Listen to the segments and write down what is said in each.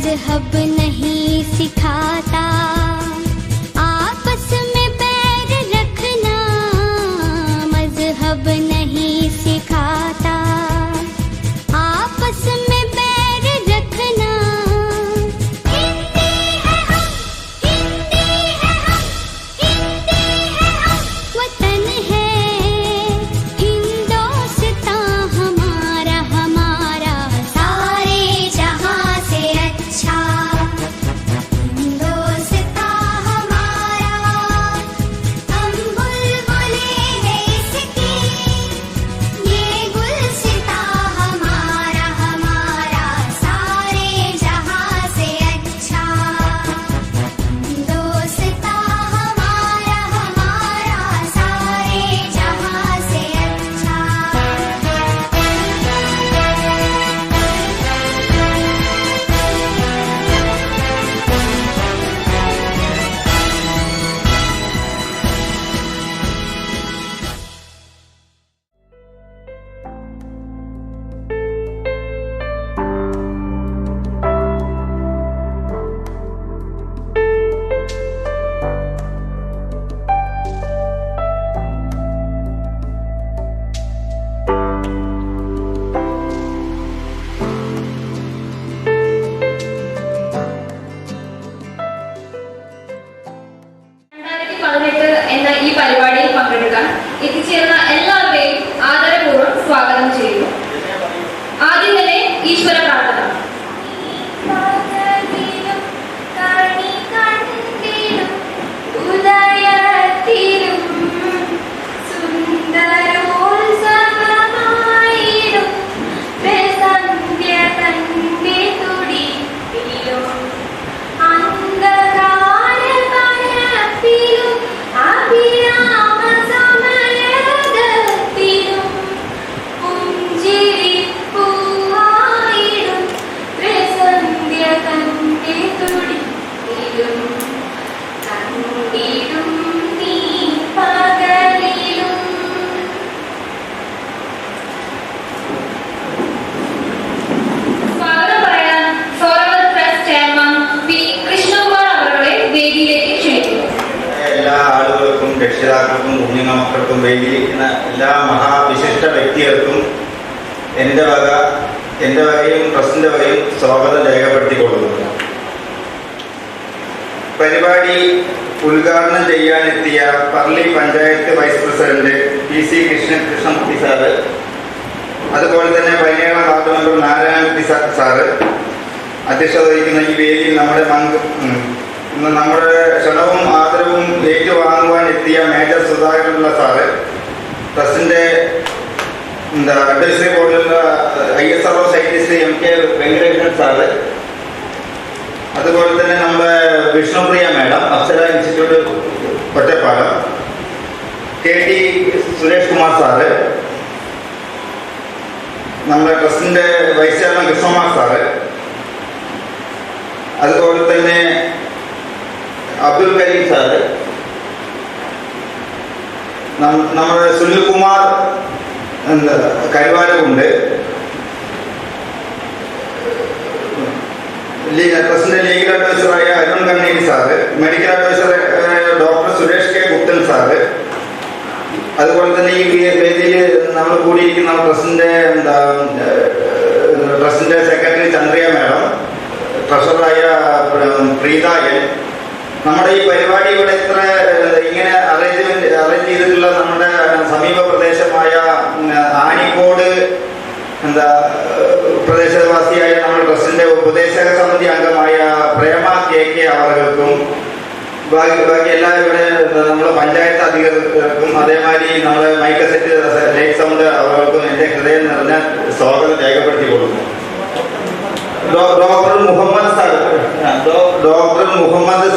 मजहब नहीं सिखाता, आपस में पैर रखना मजहब नहीं सिखाता, आपस में पैर रखना। हिंदी है हम, हिंदी है हम, हिंदी है हम, वतन है हिंदोस्तां हमारा, हमारा सारे जहां से अच्छा हिंदोस्तां हमारा। हम बुलबुलें हैं इसकी, ये गुलसितां हमारा, हमारा सारे जहां से अच्छा हिंदोस्तां हमारा, हमारा सारे जहां से अच्छा। എന്ന ഈ പരിപാടിയിൽ പങ്കെടുക്കാൻ എത്തിച്ചേർന്ന എല്ലാവരെയും ആദരപൂർവ്വം സ്വാഗതം ചെയ്യുന്നു. ആദ്യം തന്നെ ഈശ്വര പ്രാർത്ഥന. സ്വാഗതം പറയാൻ സോറവർ ട്രസ്റ്റ് ചെയർമാൻ പി കൃഷ്ണകുമാർ അവരുടെ വേദിയിലേക്ക് ക്ഷണിക്കുന്നു. എല്ലാ ആളുകൾക്കും, രക്ഷിതാക്കൾക്കും, കുഞ്ഞുങ്ങ മക്കൾക്കും, വേദിയിരിക്കുന്ന എല്ലാ മഹാവിശിഷ്ട വ്യക്തികൾക്കും എൻ്റെ വകയും ട്രസ്റ്റിൻ്റെ വകയും സ്വാഗതം രേഖപ്പെടുത്തിക്കൊള്ളുന്നു. പരിപാടി ഉദ്ഘാടനം ചെയ്യാനെത്തിയ Parli panchayat vice president PC Krishnankutty sir, അതുപോലെ തന്നെ 17 വാർഡ് മെമ്പർ നാരായണൻകുട്ടി സാറ് അധ്യക്ഷത വഹിക്കുന്ന ഈ വേദിയിൽ നമ്മുടെ ക്ഷണവും ആദരവും ഏറ്റുവാങ്ങുവാൻ എത്തിയ മേജർ സുധാകരനുള്ള സാറ്, ട്രസ്റ്റിന്റെ അഡ്വൈസറി ബോർഡിലുള്ള ISRO scientist MK Venkatakrishnan sir, അതുപോലെ തന്നെ നമ്മുടെ Vishnupriya madam, Apsara institute Ottapalam, KT Suresh Kumar sir, നമ്മുടെ ട്രസ്റ്റിന്റെ വൈസ് ചെയർമാൻ കൃഷ്ണകുമാർ സാറ്, അതുപോലെ തന്നെ അബ്ദുൽ കരീം സാറ്, നമ്മുടെ സുനിൽകുമാർ കരുവാരകുണ്ട്, ട്രസ്റ്റിന്റെ ലീഗൽ അഡ്വൈസറായ Arun Kanneri sir, medical adviser doctor Suresh K Guptan sir, അതുപോലെ തന്നെ ഈ വേദിയിൽ നമ്മൾ കൂടിയിരിക്കുന്ന ട്രസ്റ്റിന്റെ സെക്രട്ടറി ചന്ദ്രിയ മാഡം, ട്രഷററായ പ്രീത N. നമ്മുടെ ഈ പരിപാടി ഇവിടെ ഇങ്ങനെ അറേഞ്ച് ചെയ്തിട്ടുള്ള നമ്മുടെ സമീപ പ്രദേശമായ ആനിക്കോട് പ്രദേശവാസിയായ നമ്മുടെ ട്രസ്റ്റിന്റെ ഉപദേശക സമിതി അംഗമായ പ്രേമ KK അവർക്കും, ബാക്കി എല്ലാവരും ഇവിടെ നമ്മുടെ പഞ്ചായത്ത് അധികൃതർക്കും, അതേമാതിരി നമ്മുടെ മൈക്ക് സെറ്റ് ലൈറ്റ് സൗണ്ട് അവർക്കും എൻ്റെ ഹൃദയം നിറഞ്ഞ സ്വാഗതം രേഖപ്പെടുത്തിക്കൊള്ളുന്നു. ഡോക്ടർ മുഹമ്മദ്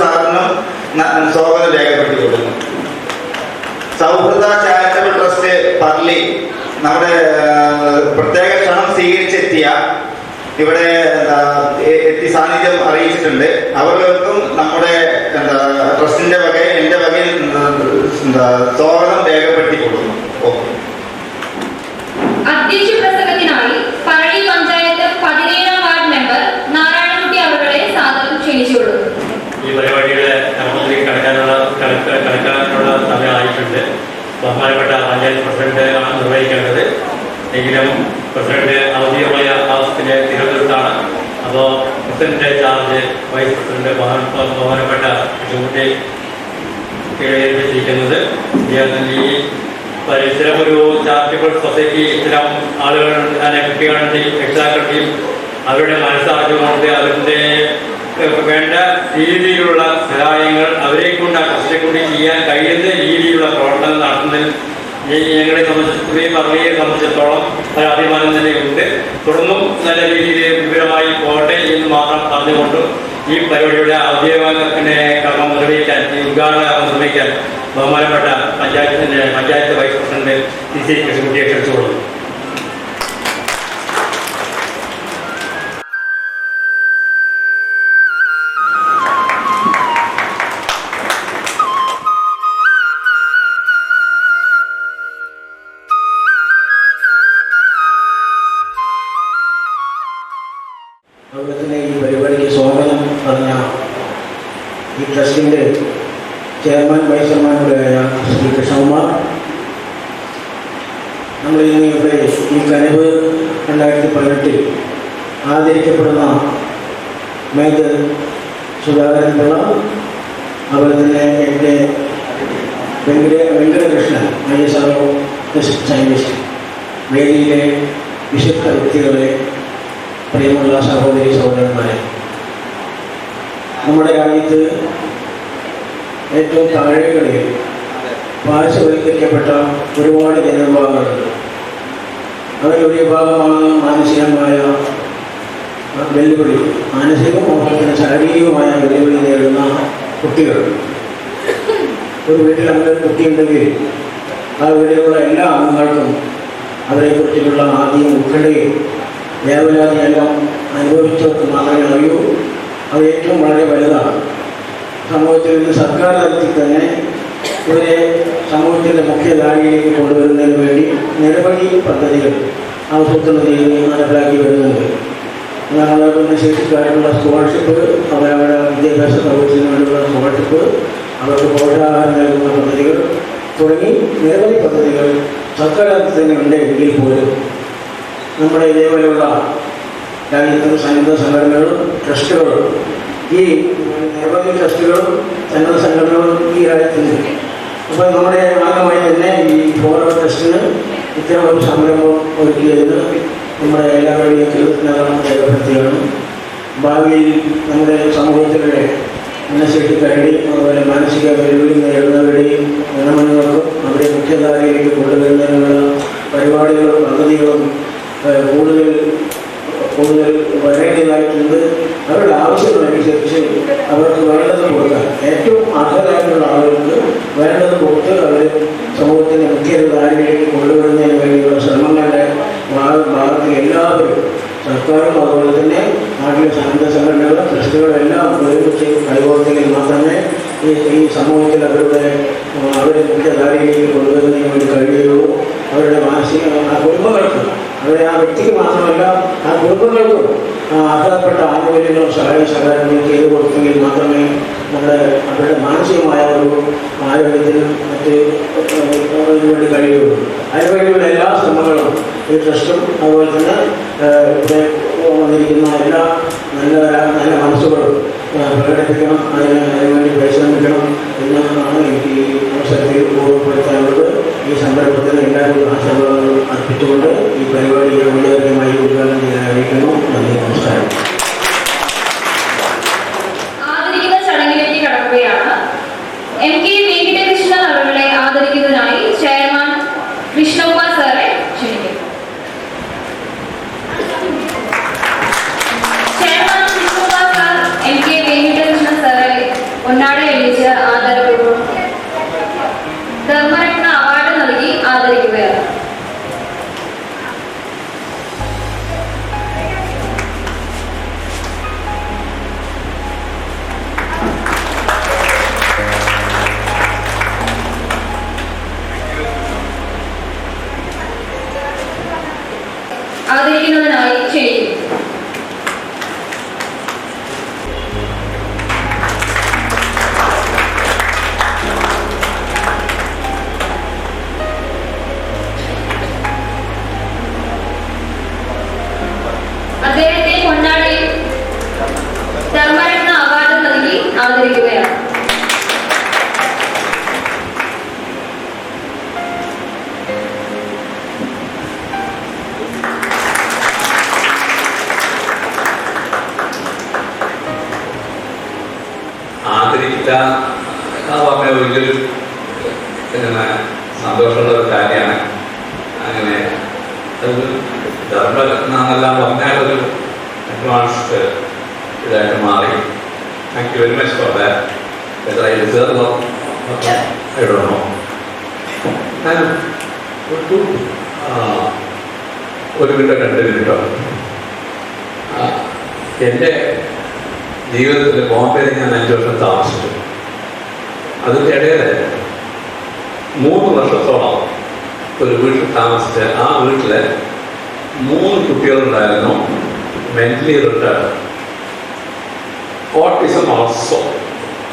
സാറിനും സ്വാഗതം രേഖപ്പെടുത്തിക്കൊള്ളുന്നു. സൗഹൃദ ചാരിറ്റബിൾ ട്രസ്റ്റ് പർലി നമ്മുടെ പ്രത്യേക ക്ഷണം സ്വീകരിച്ചെത്തിയ ഇവിടെ സാന്നിധ്യം അറിയിച്ചിട്ടുണ്ട്. അവർക്കും നമ്മുടെ ട്രസ്റ്റിന്റെ വകയിൽ എൻ്റെ വകയിൽ സ്വാഗതം രേഖപ്പെടുത്തിക്കൊള്ളുന്നു. അധ്യക്ഷ പ്രസംഗത്തിനായി പഴയ പഞ്ചായത്ത് 17 വാർഡ് മെമ്പർ നാരായണൻകുട്ടി അവരുടെ പ്രസിഡന്റ് ചാർജ് വൈസ് പ്രസിഡന്റ് ബഹുമാനപ്പെട്ട ജൂട്ടി ഏൽപ്പിച്ചിരിക്കുന്നത്. ഈ ഇത്തരം ഒരു ചാരിറ്റബിൾ സൊസൈറ്റി ഇത്തരം ആളുകൾ കുട്ടികളുടെയും രക്ഷിതാക്കളുടെയും അവരുടെ മനസ്സറിഞ്ഞുകൊണ്ട് അവരുടെ വേണ്ട രീതിയിലുള്ള സഹായങ്ങൾ അവരെ കൊണ്ട് ആ കൃഷിയെ കൊണ്ട് ചെയ്യാൻ കഴിയുന്ന രീതിയിലുള്ള പ്രവർത്തനം നടത്തുന്നതിൽ ഞങ്ങളെ സംബന്ധിച്ചിടത്തോളം ഒരു അഭിമാനം തന്നെയുണ്ട്. തുടർന്നും നല്ല രീതിയിൽ വിവരമായി പോകട്ടെ എന്ന് മാത്രം പറഞ്ഞുകൊണ്ടും ഈ പരിപാടിയുടെ ഔദ്യോഗിക കർമ്മം നിർവഹിക്കാൻ, ഈ ഉദ്ഘാടന കർമ്മം നിർവഹിക്കാൻ ബഹുമാനപ്പെട്ട പഞ്ചായത്ത് വൈസ് പ്രസിഡന്റ് CC കൃഷ്ണൻകുട്ടിയെ ക്ഷണിച്ചുകൊള്ളുന്നു. അതുപോലെ തന്നെ ഈ പരിപാടിക്ക് സ്വാഗതം പറഞ്ഞ ഈ ട്രസ്റ്റിൻ്റെ ചെയർമാൻ വൈസ് ചെയർമാനുടെയായ ശ്രീ കൃഷ്ണകുമാർ, നമ്മൾ ഇന്ന് ഇവിടെ ഈ കനിവ് 2018 ആദരിക്കപ്പെടുന്ന മേജർ സുധാകരൻ പിള്ള, അതുപോലെ തന്നെ എൻ്റെ വെങ്കടകൃഷ്ണൻ ISRO സയൻറ്റിസ്റ്റ്, വേദിയിലെ വിശുദ്ധ വ്യക്തികളെ, പ്രിയമുള്ള സഹോദരി സഹോദരന്മാരെ, നമ്മുടെ രാജ്യത്ത് ഏറ്റവും താഴെകളിൽ പാർശ്വവൽക്കരിക്കപ്പെട്ട ഒരുപാട് ജനവിഭാഗങ്ങളുണ്ട്. അതിലൊരു വിഭാഗമാണ് മാനസികമായ വെല്ലുവിളി, മാനസികവും ശാരീരികമായ വെല്ലുവിളി നേരിടുന്ന കുട്ടികൾ. ഒരു വീട്ടിൽ അങ്ങനെ ഒരു കുട്ടിയുണ്ടെങ്കിൽ ആ വീട്ടിലുള്ള എല്ലാ അംഗങ്ങൾക്കും അവരെക്കുറിച്ചുള്ള ആദ്യം ഉൾപ്പെടെയും വേവലാതിയെല്ലാം അനുഭവിച്ചവർക്ക് മാത്രമേ അറിയൂ. അത് ഏറ്റവും വളരെ വലുതാണ്. സമൂഹത്തിൽ നിന്ന് സർക്കാർ തലത്തിൽ തന്നെ ഇവരെ സമൂഹത്തിൻ്റെ മുഖ്യധാരയിലേക്ക് കൊണ്ടുവരുന്നതിന് വേണ്ടി നിരവധി പദ്ധതികൾ ആസൂത്രണം ചെയ്ത് നടപ്പിലാക്കി വരുന്നുണ്ട്. ഞങ്ങളുടെ ശേഷിക്കാരുള്ള സ്കോളർഷിപ്പ്, അവരവരുടെ വിദ്യാഭ്യാസ സൗകര്യത്തിന് വേണ്ടിയുള്ള സ്കോളർഷിപ്പ്, അവർക്ക് പോഷകാഹാരം നൽകുന്ന പദ്ധതികൾ തുടങ്ങി നിരവധി പദ്ധതികൾ സർക്കാർ തലത്തിൽ തന്നെ ഉണ്ട്. എങ്കിൽ പോലും നമ്മുടെ ഇതേപോലെയുള്ള രാജ്യത്തും സന്നദ്ധ സംഘടനകളും ട്രസ്റ്റുകളും, ഈ നിരവധി ട്രസ്റ്റുകളും സന്നദ്ധ സംഘടനകളും ഈ രാജ്യത്തുണ്ട്. അപ്പോൾ നമ്മുടെ ഭാഗമായി തന്നെ ഈ ഫോറവർ ട്രസ്റ്റിന് ഇത്തരം ഒരു സംരംഭം ഒരുക്കിയതിന് നമ്മുടെ എല്ലാവരുടെയും കീർത്തനകളും രേഖപ്പെടുത്തുകയാണ്. ഭാവിയിൽ നമ്മുടെ സമൂഹത്തിലെ ഉന്നശേഷിക്കാരുടെയും അതുപോലെ മാനസിക വെല്ലുവിളി നേരിടുന്നവരുടെയും ഗുണമേന്മകൾക്കും അവരെ മുഖ്യധാരയിലേക്ക് കൊണ്ടുവരുന്നതിനുള്ള പരിപാടികളും പദ്ധതികളും കൂടുതൽ വരേണ്ടതായിട്ടുണ്ട്. അവരുടെ ആവശ്യങ്ങളനുസരിച്ച് അവർക്ക് വേണ്ടത് കൊടുക്കാൻ, ഏറ്റവും അർഹരായിട്ടുള്ള ആളുകൾക്ക് വേണ്ടത് കൊടുത്ത് അവർ സമൂഹത്തിൻ്റെ മുഖ്യധാരയിലേക്ക് കൊണ്ടുവരുന്നതിന് വേണ്ടിയുള്ള ശ്രമങ്ങളുടെ ഭാഗത്ത് എല്ലാവരും, സർക്കാരും അതുപോലെ തന്നെ നാട്ടിലെ സന്നദ്ധ സംഘടനകളും ട്രസ്റ്റുകളും എല്ലാം ഒരുമിച്ച് കൈകോർത്തെങ്കിൽ മാത്രമേ ഈ സമൂഹത്തിൽ അവരെ മുഖ്യധാരയിലേക്ക് കൊണ്ടുവരുന്നതിന് വേണ്ടി കഴിയുകയുള്ളൂ. അവരുടെ മാനസിക കുടുംബങ്ങൾക്ക്, അവരെ ആ വ്യക്തിക്ക് മാത്രമല്ല ആ കുടുംബങ്ങൾക്കും അർഹതപ്പെട്ട ആനുകൂല്യങ്ങളും സഹായങ്ങളും ചെയ്തു കൊടുത്തെങ്കിൽ മാത്രമേ അവരുടെ മാനസികമായ ഒരു ആരോഗ്യത്തിനും മറ്റ് വേണ്ടി കഴിയുകയുള്ളൂ. അതിനുവേണ്ടിയുള്ള എല്ലാ ശ്രമങ്ങളും ഈ ട്രസ്റ്റും അതുപോലെ തന്നെ ഇവിടെ വന്നിരിക്കുന്ന എല്ലാ നല്ല മനസ്സുകളും പ്രകടിപ്പിക്കണം, അതിനുവേണ്ടി പരിശ്രമിക്കണം എന്നാണ് എനിക്ക് ഈ അവസരത്തിൽ ഓർമ്മപ്പെടുത്താനുള്ളത്. ഈ സന്ദർഭത്തിന് എല്ലാവരും ആശംസകൾ അർപ്പിച്ചുകൊണ്ട് ഈ പരിപാടി ഔദ്യോഗികമായി ഉദ്ഘാടനം ചെയ്യാൻ അറിയിക്കുന്നു. നന്ദി, നമസ്കാരം. ആദരിക്കുന്ന ചടങ്ങിലേക്ക് കടക്കുകയാണ്. MK വെങ്കിടകൃഷ്ണൻ അവരുടെ ആദരിക്കുന്നതിനായി ചെയർമാൻ കൃഷ്ണകുമാർ സാറെ ക്ഷണിക്കുന്നു. ചെയർമാൻ കൃഷ്ണകുമാർ സാർ MK വെങ്കിടകൃഷ്ണൻ സാറെ പൊന്നാട അണിയിച്ച് ആദരപൂർവ്വം ധർമ്മരത്ന അവാർഡ് നൽകി ആദരിക്കുകയാണ്. ഇല്ല പറഞ്ഞ വലിയൊരു പിന്നെ സന്തോഷമുള്ള ഒരു കാര്യമാണ്. അങ്ങനെ അത് ധർമ്മരത്ന എന്നെല്ലാം പറഞ്ഞാലൊരു അഡ്വാൻസ്ഡ് ഇതായിട്ട് മാറി. Thank you very much for that. Whether I deserve or I don't know. ഞാൻ ഒരു മിനിറ്റോ 2 മിനിറ്റോ എൻ്റെ ജീവിതത്തിൽ ബോംബെയിൽ ഞാൻ 5 വർഷം താമസിച്ചു. അതിൻ്റെ ഇടയിൽ 3 വർഷത്തോളം ഒരു വീട്ടിൽ താമസിച്ച് ആ വീട്ടിൽ 3 കുട്ടികളുണ്ടായിരുന്നു. മെൻ്റലി റിട്ടയർഡ്, ഓട്ടിസം ഓൾസോ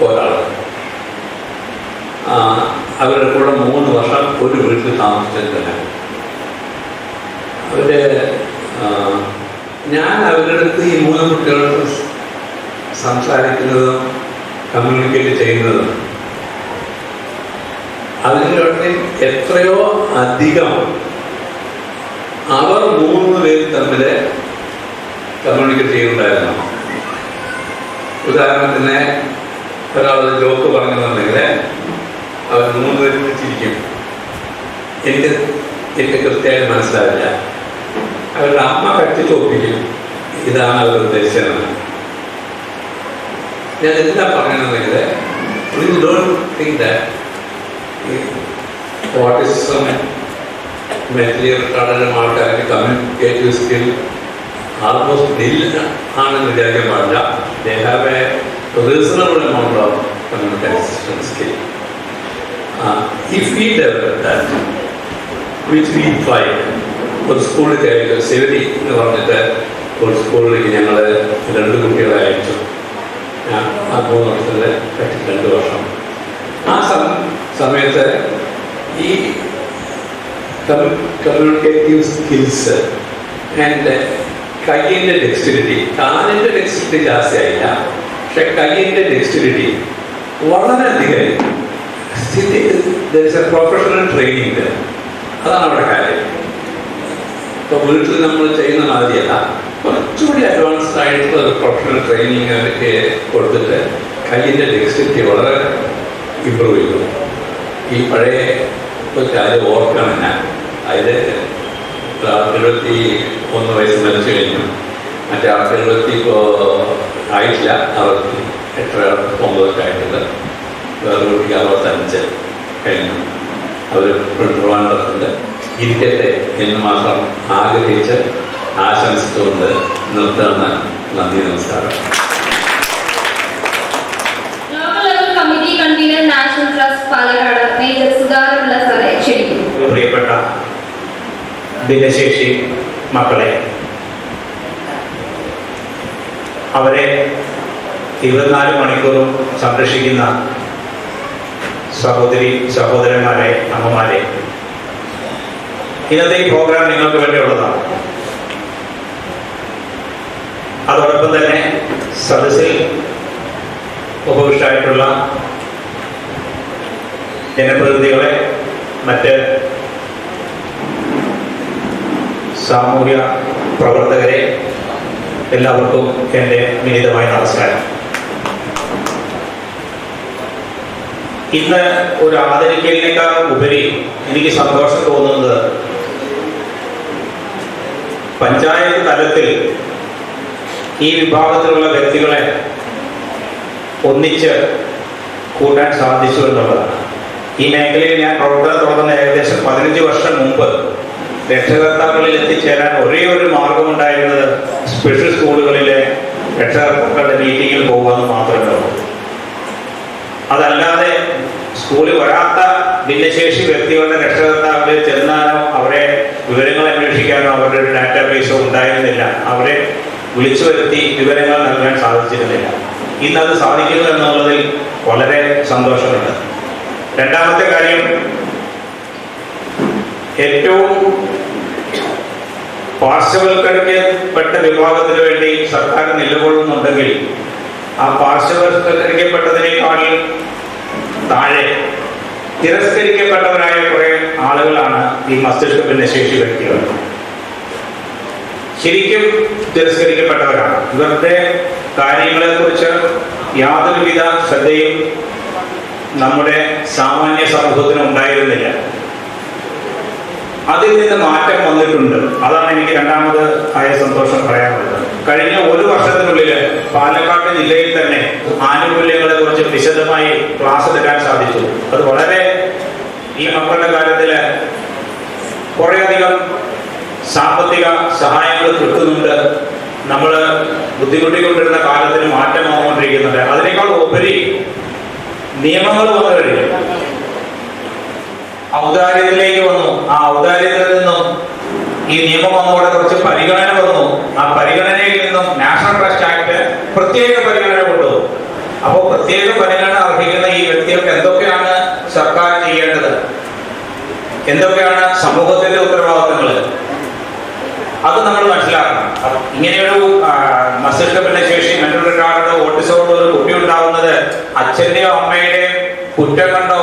ഒരാൾ. അവരുടെ കൂടെ 3 വർഷം ഒരു വീട്ടിൽ താമസിച്ചിട്ടില്ല. അവര് ഞാൻ അവരുടെ അടുത്ത് ഈ 3 കുട്ടികളോട് സംസാരിക്കുന്നതും കമ്മ്യൂണിക്കേറ്റ് ചെയ്യുന്നതും അതിൻ്റെ എത്രയോ അധികം അവർ 3 പേര് തമ്മിൽ കമ്മ്യൂണിക്കേറ്റ് ചെയ്യുന്നുണ്ടായിരുന്നു. ഉദാഹരണത്തിന് ഒരാൾ ജോക്ക് പറഞ്ഞെന്നുണ്ടെങ്കിൽ അവർ 3 പേര് ചിരിക്കും. എനിക്ക് കൃത്യമായിട്ട് മനസ്സിലാവില്ല. അവരുടെ അമ്മ കട്ടിച്ച് ഒപ്പിക്കും ഇതാണ് അവർ ഉദ്ദേശിച്ചത്. ഞാൻ എന്താ പറയണമെന്നുണ്ടെങ്കിൽ we don't think that autism, mentally retarded ആൾക്കാർക്ക് കമ്മ്യൂണിക്കേറ്റീവ് സ്കിൽ ആൾമോസ്റ്റ് നിൽ ആണെന്ന് വിചാരിക്കാൻ പാടില്ല. They have a reasonable amount of communication skill. If we develop that, which we tried, ഒരു സ്കൂളിൽ കയറി സെവരി എന്ന് പറഞ്ഞിട്ട് ഒരു സ്കൂളിലേക്ക് ഞങ്ങൾ 2 കുട്ടികളെ അയച്ചു. ഞാൻ ആ 3 വർഷത്തിൽ 2 വർഷം. ആ സമയത്ത് ഈ കമ്മ്യൂണിക്കേറ്റീവ് സ്കിൽസ് ആൻഡ് കയ്യിൻ്റെ ഡെക്സ്റ്റിലിറ്റി, കാലിൻ്റെ ഡെക്സ്റ്റിലിറ്റി ജാസ്തിയായില്ല, പക്ഷെ കയ്യിൻ്റെ ഡെക്സ്റ്റിലിറ്റി വളരെയധികം. പ്രൊഫഷണൽ ട്രെയിനിങ് അതാണ് അവിടെ കാര്യം. ഇപ്പോൾ വീട്ടിൽ നമ്മൾ ചെയ്യുന്ന മാതിരിയല്ല, കുറച്ചുകൂടി അഡ്വാൻസ്ഡ് ആയിട്ടുള്ള ഒരു പ്രൊഫഷണൽ ട്രെയിനിങ് അവർക്ക് കൊടുത്തിട്ട് കയ്യിൻ്റെ ഡെക്സ്റ്റിലിറ്റി വളരെ ഇമ്പ്രൂവ് ചെയ്തു. ഈ പഴയ ഒരു കാര്യം ഓർക്കണം ഞാൻ. അതിൽ 71 വയസ്സ് മരിച്ചു കഴിഞ്ഞു. മറ്റേ ആൾക്ക് 70 ആയിട്ടില്ല, 68 ആയിട്ടുണ്ട്. വേറെ കുട്ടിക്ക് 65 കഴിഞ്ഞു. അവർ ട്രിവാൻഡ്രത്തുണ്ട്. ഇരിക്കട്ടെ എന്ന് മാത്രം ആഗ്രഹിച്ച് ആശംസിച്ചുകൊണ്ട് നിർത്തുന്ന. നന്ദി, നമസ്കാരം. Local level committee convener national trust Palakkad major Sudhakarapillai സാറെ ക്ഷണിക്കുന്നു. പ്രിയപ്പെട്ട ഭിന്നശേഷി മക്കളെ, അവരെ 24 മണിക്കൂറും സംരക്ഷിക്കുന്ന സഹോദരന്മാരെ, അമ്മമാരെ, ഇന്നത്തെ ഈ പ്രോഗ്രാം നിങ്ങൾക്ക് വേണ്ടിയുള്ളതാണ്. അതോടൊപ്പം തന്നെ സദസ്സിൽ ഉപവിഷ്ടായിട്ടുള്ള ജനപ്രതിനിധികളെ, മറ്റ് സാമൂഹ്യ പ്രവർത്തകരെ, എല്ലാവർക്കും എൻ്റെ വിനീതമായ നമസ്കാരം. ഇന്ന് ഒരു ആദരിക്കലിനേക്കാൾ ഉപരി എനിക്ക് സന്തോഷം തോന്നുന്നത് പഞ്ചായത്ത് തലത്തിൽ ഈ വിഭാഗത്തിലുള്ള വ്യക്തികളെ ഒന്നിച്ച് കൂട്ടാൻ സാധിച്ചു എന്നുള്ളതാണ്. ഈ മേഖലയിൽ ഞാൻ പ്രവർത്തനം തുടങ്ങുന്ന ഏകദേശം 15 വർഷം മുമ്പ് രക്ഷകർത്താക്കളിൽ എത്തിച്ചേരാൻ ഒരേ ഒരു മാർഗമുണ്ടായിരുന്നത് സ്പെഷ്യൽ സ്കൂളുകളിലെ രക്ഷകർത്താക്കളുടെ മീറ്റിങ്ങിൽ പോകുമെന്ന് മാത്രമേ ഉള്ളൂ. അതല്ലാതെ സ്കൂളിൽ വരാത്ത ഭിന്നശേഷി വ്യക്തികളുടെ രക്ഷകർത്താക്കളിൽ ചെന്നാനോ അവരെ വിവരങ്ങൾ അന്വേഷിക്കാനോ അവരുടെ ഒരു ഡാറ്റാബേസോ ഉണ്ടായിരുന്നില്ല. അവരെ വിളിച്ചു വരുത്തി വിവരങ്ങൾ നൽകാൻ സാധിച്ചിരുന്നില്ല. ഇന്നത് സാധിക്കുന്നു എന്നുള്ളതിൽ വളരെ സന്തോഷമുണ്ട്. രണ്ടാമത്തെ കാര്യം, ഏറ്റവും പാർശ്വവൽക്കരിക്കപ്പെട്ട വിഭാഗത്തിന് വേണ്ടി സർക്കാർ നിലകൊള്ളുന്നുണ്ടെങ്കിൽ ആ പാർശ്വവൽക്കരിക്കപ്പെട്ടതിനേക്കാൾ താഴെ തിരസ്കരിക്കപ്പെട്ടവരായ കുറെ ആളുകളാണ് ഈ മസ്തിഷ്ക ഭിന്നശേഷി വ്യക്തികൾ. ശരിക്കും തിരസ്കരിക്കപ്പെട്ടവരാണ്. ഇവരുടെ കാര്യങ്ങളെക്കുറിച്ച് യാതൊരുവിധ ശ്രദ്ധയും നമ്മുടെ സാമാന്യ സമൂഹത്തിന് ഉണ്ടായിരുന്നില്ല. അതിൽ നിന്ന് മാറ്റം വന്നിട്ടുണ്ട്. അതാണ് എനിക്ക് രണ്ടാമത് ആയ സന്തോഷം പറയാനുള്ളത്. കഴിഞ്ഞ ഒരു വർഷത്തിനുള്ളിൽ പാലക്കാട് ജില്ലയിൽ തന്നെ ആനുകൂല്യങ്ങളെ കുറിച്ച് വിശദമായി ക്ലാസ് എടുക്കാൻ സാധിച്ചു. അത് വളരെ ഈ മക്കളുടെ കാര്യത്തിൽ കുറേയധികം സാമ്പത്തിക സഹായങ്ങൾ കിട്ടുന്നുണ്ട്. നമ്മൾ ബുദ്ധിമുട്ടിക്കൊണ്ടിരുന്ന കാലത്തിന് മാറ്റം വന്നുകൊണ്ടിരിക്കുന്നുണ്ട്. അതിനേക്കാൾ ഉപരി നിയമങ്ങൾ വന്നു കഴിഞ്ഞു. ഔദാര്യത്തിലേക്ക് വന്നു. ആ ഔദാര്യത്തിൽ നിന്നും ഈ നിയമം വന്നതോടെ കുറച്ച് പരിഗണന വന്നു. ആ പരിഗണനയിൽ നിന്നും നാഷണൽ ട്രസ്റ്റ് ആക്ട് പ്രത്യേക പരിഗണന കൊണ്ടു. അപ്പോൾ പ്രത്യേക പരിഗണന അർഹിക്കുന്ന ഈ വ്യക്തികൾക്ക് എന്തൊക്കെയാണ് സർക്കാർ ചെയ്യേണ്ടത്, എന്തൊക്കെയാണ് സമൂഹത്തിന്റെ ഉത്തരവാദിത്തങ്ങൾ, അത് നമ്മൾ മനസ്സിലാക്കണം. ഇങ്ങനെയൊരു മസ്തിഷ്ക ഭിന്നശേഷി, മെന്റൽ റിട്ടാർഡോ ഓട്ടിസമോ ഒരു കുട്ടി ഉണ്ടാവുന്നത് അച്ഛന്റെയോ അമ്മയുടെയും കുറ്റം കൊണ്ടോ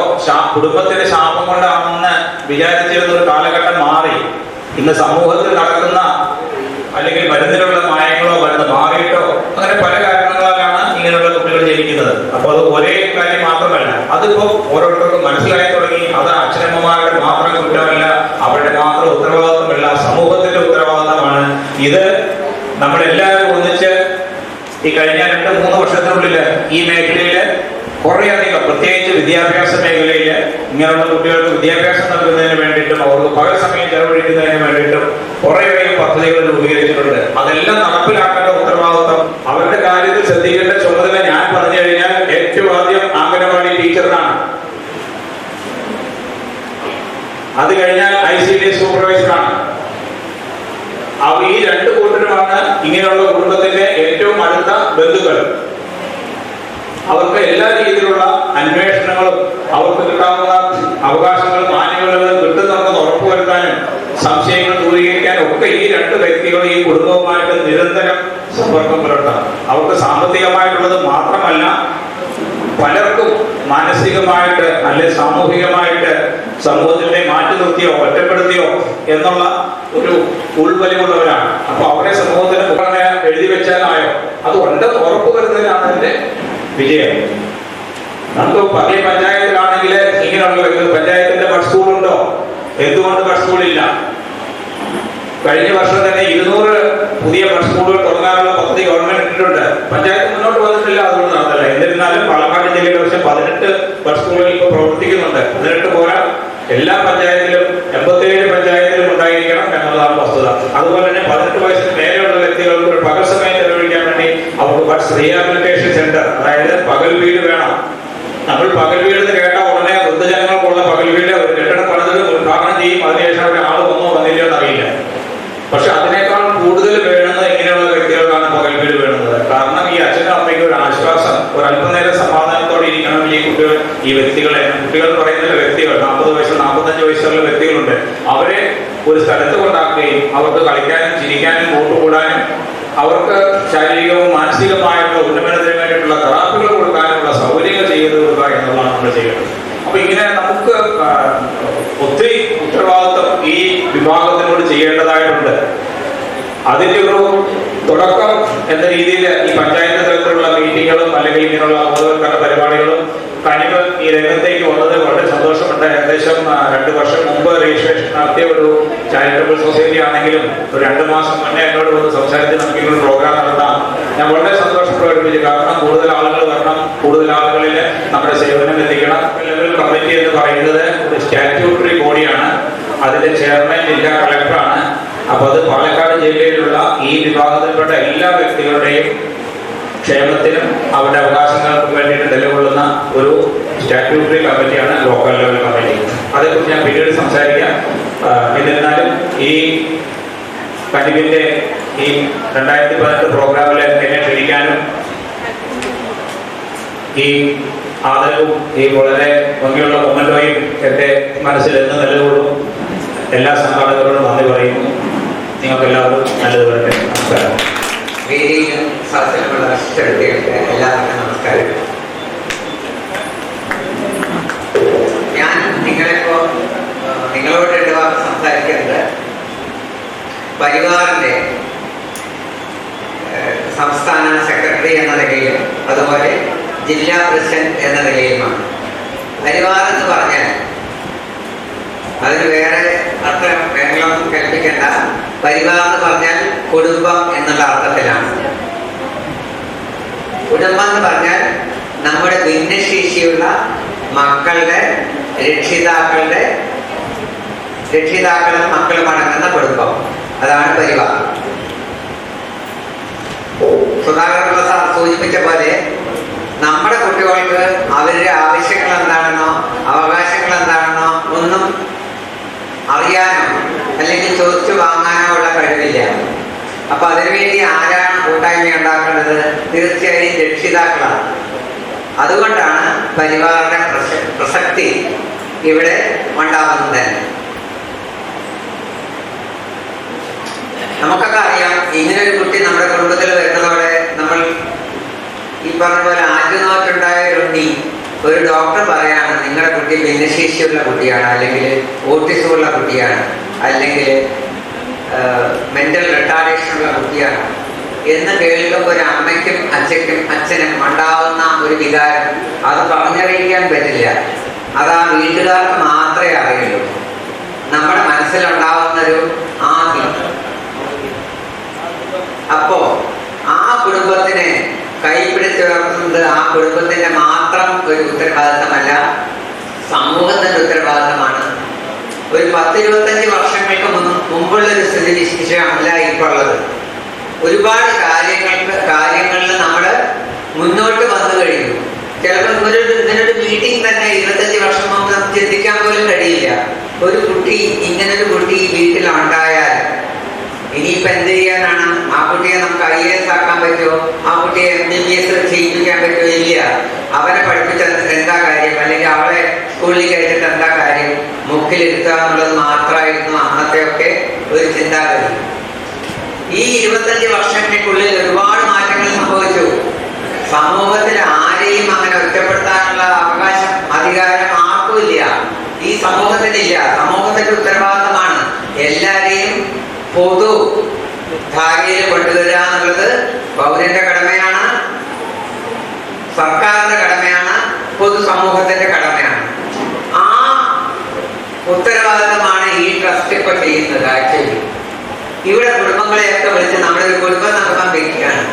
കുടുംബത്തിന്റെ ശാപം കൊണ്ടാണെന്ന് വിചാരിച്ചിരുന്ന ഒരു കാലഘട്ടം മാറി. ഇന്ന് സമൂഹത്തിൽ നടക്കുന്ന അല്ലെങ്കിൽ മരുന്നിലുള്ള മായങ്ങളോ മരുന്ന് മാറിയിട്ടോ അങ്ങനെ പല കാരണങ്ങളാലാണ് ഇങ്ങനെയുള്ള കുട്ടികൾ ജനിക്കുന്നത്. അപ്പോൾ അത് ഒരേ കാര്യം മാത്രമല്ല, അതിപ്പോ ഓരോരുത്തർക്കും മനസ്സിലായി തുടങ്ങി. അത് അച്ഛനമ്മമാരുടെ മാത്രം കുറ്റമല്ല, അവരുടെ മാത്രം ഉത്തരവാദിത്വമല്ല, സമൂഹത്തിന്റെ ഉത്തരവാദിത്തമാണ്. ഇത് നമ്മളെല്ലാവരും ഒന്നിച്ച് ഈ കഴിഞ്ഞ 2-3 വർഷത്തിനുള്ളിൽ ഈ മേഖലയിൽ കുറേയധികം, പ്രത്യേകിച്ച് വിദ്യാഭ്യാസ മേഖലയിൽ ഇങ്ങനെയുള്ള കുട്ടികൾക്ക് വിദ്യാഭ്യാസം നൽകുന്നതിന് വേണ്ടിയിട്ടും അവർക്ക് പകൽ സമയം ചെലവഴിക്കുന്നതിന് വേണ്ടിയിട്ടും കുറേയധികം പദ്ധതികൾ രൂപീകരിച്ചിട്ടുണ്ട്. അതെല്ലാം നടപ്പിലാക്കേണ്ട ഉത്തരവാദിത്വം, അവരുടെ കാര്യത്തിൽ ശ്രദ്ധിക്കേണ്ട ചുമതല ഞാൻ പറഞ്ഞു കഴിഞ്ഞാൽ ഏറ്റവും ആദ്യം അംഗനവാടി ടീച്ചറിനാണ്. അത് കഴിഞ്ഞാൽ ICD സൂപ്പർവൈസറാണ്. ഈ 2 കൂട്ടരുമാണ് ഇങ്ങനെയുള്ള കുടുംബത്തിന്റെ ഏറ്റവും അടുത്ത ബന്ധുക്കൾ. അവർക്ക് എല്ലാ രീതിയിലുള്ള അന്വേഷണങ്ങളും അവർക്ക് കിട്ടാവുന്ന അവകാശങ്ങളും ആനുകൂല്യങ്ങളും കിട്ടുന്നുണ്ടെന്ന് ഉറപ്പുവരുത്താനും സംശയങ്ങൾ ദൂരീകരിക്കാനും ഒക്കെ ഈ 2 വ്യക്തികളും ഈ കുടുംബവുമായിട്ട് നിരന്തരം സമ്പർക്കം പുലർത്തണം. അവർക്ക് സാമ്പത്തികമായിട്ടുള്ളത് മാത്രമല്ല, പലർക്കും മാനസികമായിട്ട് അല്ലെ സാമൂഹികമായിട്ട് സമൂഹത്തിനെ മാറ്റി നിർത്തിയോ ഒറ്റപ്പെടുത്തിയോ എന്നുള്ള ഒരു ഉൾവലിവുള്ളവരാണ്. അപ്പൊ അവരെ സമൂഹത്തിന് പുറമെ എഴുതി വെച്ചാലായോ അത് ഉണ്ടെന്ന് ഉറപ്പുവരുന്നതിനാണ് അതിന്റെ വിജയം. നമുക്ക് പതിയ പഞ്ചായത്തിലാണെങ്കിൽ ഇങ്ങനെയുള്ള പഞ്ചായത്തിന്റെ ബഡ് സ്കൂളുണ്ടോ? എന്തുകൊണ്ട് ബഡ് സ്കൂളില്ല? കഴിഞ്ഞ വർഷം തന്നെ 200 പുതിയ ബഡ് സ്കൂളുകൾ തുടങ്ങാനുള്ള പദ്ധതി ഗവൺമെന്റ് ഇട്ടിട്ടുണ്ട്. പഞ്ചായത്ത് മുന്നോട്ട് വന്നിട്ടില്ല, അതുകൊണ്ട് നടന്നില്ല. എന്നിരുന്നാലും പാലക്കാട് ജില്ലയിൽ പക്ഷേ 18 ബഡ് സ്കൂളുകൾ ഇപ്പോൾ പ്രവർത്തിക്കുന്നുണ്ട്. 18 പോരാ, എല്ലാ പഞ്ചായത്തിലും 87 പഞ്ചായത്തിലും ഉണ്ടായിരിക്കണം എന്നുള്ളതാണ് വസ്തുത. അതുപോലെ തന്നെ 18 വയസ്സിന് മേലെയുള്ള വ്യക്തികൾക്ക് ഒരു പകൽ സമയം ചെലവഴിക്കാൻ വേണ്ടി അവർക്ക് ബഡ്സ് റീഹാബിലിറ്റേഷൻ സെന്റർ, അതായത് പകൽ വീട് വേണം. നമ്മൾ പകൽ വീട് എന്ന് കേട്ടാൽ ഉടനെ വൃദ്ധജനങ്ങൾക്കുള്ള പകൽ വീട് ഒരു കെട്ടിടം പണിത് ഉദ്ഘാടനം ചെയ്യും. അതിനുശേഷം അവിടെ ആൾ വന്നോ വന്നില്ലയോ എന്നറിയില്ല. പക്ഷെ അതിനേക്കാൾ കൂടുതൽ വേണമെന്ന് ഇങ്ങനെയുള്ള വ്യക്തികൾക്കാണ് പകൽ വീട് വേണ്ടുന്നത്. കാരണം ഈ അച്ഛനും അമ്മയ്ക്ക് ഒരു ആശ്വാസം, ഒരു അല്പനേരം സമാധാനത്തോടെ ഇരിക്കണം. ഈ കുട്ടികൾ, ഈ വ്യക്തികളെ, കുട്ടികൾ പറയുന്ന വ്യക്തികൾ 40 വയസ്സ് 45 വയസ്സുള്ള വ്യക്തികളുണ്ട്. അവരെ ഒരു സ്ഥലത്ത് കൊണ്ടാക്കുകയും അവർക്ക് കളിക്കാനും ചിരിക്കാനും കൂട്ടുകൂടാനും അവർക്ക് ശാരീരികവും മാനസികമായിട്ടുള്ള ഉന്നമനത്തിന് വേണ്ടിയിട്ടുള്ള തെറാപ്പികൾ കൊടുക്കാനുള്ള സൗകര്യങ്ങൾ ചെയ്തു കൊടുക്കുക എന്നുള്ളതാണ് നമ്മൾ ചെയ്യുന്നത്. അപ്പൊ ഇങ്ങനെ നമുക്ക് ഒത്തിരി ഉത്തരവാദിത്വം ഈ വിഭാഗത്തിനോട് ചെയ്യേണ്ടതായിട്ടുണ്ട്. അതിന്റെ ഒരു തുടക്കം എന്ന രീതിയിൽ ഈ പഞ്ചായത്ത് തലത്തിലുള്ള മീറ്റിങ്ങുകളും അല്ലെങ്കിൽ ഇങ്ങനെയുള്ള ബോധവൽക്കരണ പരിപാടികളും കഴിവ് ഈ രംഗത്തേക്ക് വന്നത് വളരെ സന്തോഷമുണ്ട്. ഏകദേശം 2 വർഷം മുമ്പ് രജിസ്ട്രേഷൻ നടത്തിയ ഒരു ചാരിറ്റബിൾ സൊസൈറ്റി ആണെങ്കിലും ഒരു 2 മാസം മുന്നേ എന്നോട് വന്ന് സംസാരിച്ച് നമുക്ക് ഒരു പ്രോഗ്രാം നടത്താം. ഞാൻ വളരെ സന്തോഷം പ്രകടിപ്പിച്ചു. കാരണം കൂടുതൽ ആളുകൾ വരണം, കൂടുതൽ ആളുകളിൽ നമ്മുടെ സേവനം എത്തിക്കണം. ലെവൽ കമ്മിറ്റി എന്ന് പറയുന്നത് ഒരു സ്റ്റാറ്റ്യൂട്ടറി ബോഡിയാണ്. അതിന്റെ ചെയർമാൻ ജില്ലാ കളക്ടറാണ്. അപ്പൊ അത് പാലക്കാട് ജില്ലയിലുള്ള ഈ വിഭാഗത്തിൽപ്പെട്ട എല്ലാ വ്യക്തികളുടെയും ക്ഷേമത്തിനും അവരുടെ അവകാശങ്ങൾക്കും വേണ്ടിയിട്ട് നിലകൊള്ളുന്ന ഒരു സ്റ്റാറ്റ്യൂട്ടറി കമ്മിറ്റിയാണ് ലോക്കൽ ലെവൽ കമ്മിറ്റി. അതേക്കുറിച്ച് ഞാൻ പിന്നീട് സംസാരിക്കാം. എന്നിരുന്നാലും ഈ കനിവിന്റെ ഈ 2018 പ്രോഗ്രാമിൽ എന്നെ ക്ഷണിക്കാനും ഈ ആദരവും ഈ വളരെ ഭംഗിയുള്ള മൊമെന്റോയും എൻ്റെ മനസ്സിൽ എന്ന് നിലകൊള്ളും. എല്ലാ സംഘാടകരോടും നന്ദി പറയുന്നു. നിങ്ങൾക്ക് എല്ലാവർക്കും നല്ലത് വരട്ടെ. നമസ്കാരം. വേദിയിലും സദസ്സിലുമുള്ള വിശിഷ്ടവ്യക്തികൾക്ക് എല്ലാവർക്കും നമസ്കാരം. ഞാൻ നിങ്ങളോട് 2 വാക്ക് സംസാരിക്കുന്നത് പരിവാറിന്റെ സംസ്ഥാന സെക്രട്ടറി എന്ന നിലയിലും അതുപോലെ ജില്ലാ പ്രസിഡന്റ് എന്ന നിലയിലുമാണ്. പരിവാർ എന്ന് പറഞ്ഞാൽ അതിന് വേറെ അർത്ഥം വേങ്ങളൊന്നും കൽപ്പിക്കേണ്ട. പരിവാർ എന്ന് പറഞ്ഞാൽ കുടുംബം എന്നുള്ള അർത്ഥത്തിലാണ്. കുടുംബം എന്ന് പറഞ്ഞാൽ നമ്മുടെ ഭിന്നശേഷിയുള്ള മക്കളുടെ രക്ഷിതാക്കളും മക്കളും അടങ്ങുന്ന കുടുംബം, അതാണ് പരിവാർ. സുധാകരൻ സാർ സൂചിപ്പിച്ച പോലെ നമ്മുടെ കുട്ടികൾക്ക് അവരുടെ ആവശ്യങ്ങൾ എന്താണെന്നോ അവകാശങ്ങൾ എന്താണെന്നോ ഒന്നും അറിയാനോ അല്ലെങ്കിൽ ചോദിച്ചു വാങ്ങാനോ ഉള്ള കഴിവില്ല. അപ്പൊ അതിനുവേണ്ടി ആരാണ് കൂട്ടായ്മ ഉണ്ടാക്കേണ്ടത്? തീർച്ചയായും രക്ഷിതാക്കളാണ്. അതുകൊണ്ടാണ് പരിവാറിന്റെ പ്രസക്തി ഇവിടെ ഉണ്ടാകുന്നത് തന്നെ. നമുക്കൊക്കെ അറിയാം, ഇങ്ങനൊരു കുട്ടി നമ്മുടെ കുടുംബത്തിൽ വരുന്നതോടെ നമ്മൾ ഈ പറഞ്ഞ പോലെ ആദ്യമായിട്ടുണ്ടായ ഒരു ഡോക്ടർ പറയാണ് നിങ്ങളുടെ കുട്ടി ഭിന്നശേഷിയുള്ള കുട്ടിയാണ്, അല്ലെങ്കിൽ ഓട്ടിസമുള്ള കുട്ടിയാണ്, അല്ലെങ്കിൽ മെന്റൽ റിട്ടാർഡേഷനുള്ള കുട്ടിയാണ് എന്ന് കേൾക്കുമ്പോൾ ഒരു അമ്മയ്ക്കും അച്ഛനും ഉണ്ടാവുന്ന ഒരു വികാരം അത് പറഞ്ഞറിയിക്കാൻ പറ്റില്ല. അത് ആ വീട്ടുകാർക്ക് മാത്രമേ അറിയുള്ളൂ. നമ്മുടെ മനസ്സിലുണ്ടാവുന്നൊരു ആദ്യം. അപ്പോ ആ കുടുംബത്തിനെ കൈപിടിച്ചുയർത്തുന്നത് ആ കുടുംബത്തിന്റെ മാത്രം ഒരു ഉത്തരവാദിത്തമല്ല, സമൂഹത്തിന്റെ ഉത്തരവാദിത്തമാണ്. ഒരു 10-25 വർഷങ്ങൾക്ക് മുമ്പുള്ള ഒരു സ്ഥിതി വിശേഷമല്ല ഇപ്പോൾ ഉള്ളത്. ഒരുപാട് കാര്യങ്ങളിൽ നമ്മൾ മുന്നോട്ട് വന്നു കഴിഞ്ഞു. ചിലപ്പോൾ ഇങ്ങനൊരു മീറ്റിംഗ് തന്നെ 25 വർഷം മുമ്പ് നമുക്ക് ചിന്തിക്കാൻ പോലും കഴിയില്ല. ഒരു കുട്ടി ഇങ്ങനൊരു കുട്ടി വീട്ടിലുണ്ടായാൽ ഇനിയിപ്പോൾ എന്ത് ചെയ്യാനാണ്? ആ കുട്ടിയെ നമുക്ക് IAS ആക്കാൻ പറ്റുമോ? ആ കുട്ടിയെ MBBS ചെയ്യിപ്പിക്കാൻ പറ്റുമോ? ഇല്ല. അവനെ പഠിപ്പിച്ചത് എന്താ കാര്യം? അല്ലെങ്കിൽ അവളെ സ്കൂളിൽ കഴിച്ചിട്ട് എന്താ കാര്യം? മുക്കിലിരുത്തുക എന്നുള്ളത് മാത്രമായിരുന്നു അന്നത്തെയൊക്കെ ഒരു ചിന്താഗതി. ഈ 25 വർഷങ്ങൾക്കുള്ളിൽ ഒരുപാട് മാറ്റങ്ങൾ സംഭവിച്ചു. സമൂഹത്തിൽ ആരെയും അങ്ങനെ ഒറ്റപ്പെടുത്താനുള്ള അവകാശം, അധികാരം ആർക്കും ഇല്ല. ഈ സമൂഹത്തിനില്ല. സമൂഹത്തിന്റെ ഉത്തരവാദിത്തമാണ് എല്ലാരെയും പൊതു ധാരയിൽ കൊണ്ടുവരിക എന്നുള്ളത് പൗരന്റെ കടമയാണ്, സർക്കാരിന്റെ കടമയാണ്, പൊതുസമൂഹത്തിന്റെ കടമയാണ്. ആ ഉത്തരവാദിത്തമാണ് ഈ ട്രസ്റ്റ് ഇപ്പൊ ചെയ്യുന്നത്. ആക്ച്വലി ഇവിടെ കുടുംബങ്ങളെയൊക്കെ വിളിച്ച് നമ്മളൊരു കുടുംബ സംഘം വെക്കുകയാണ്.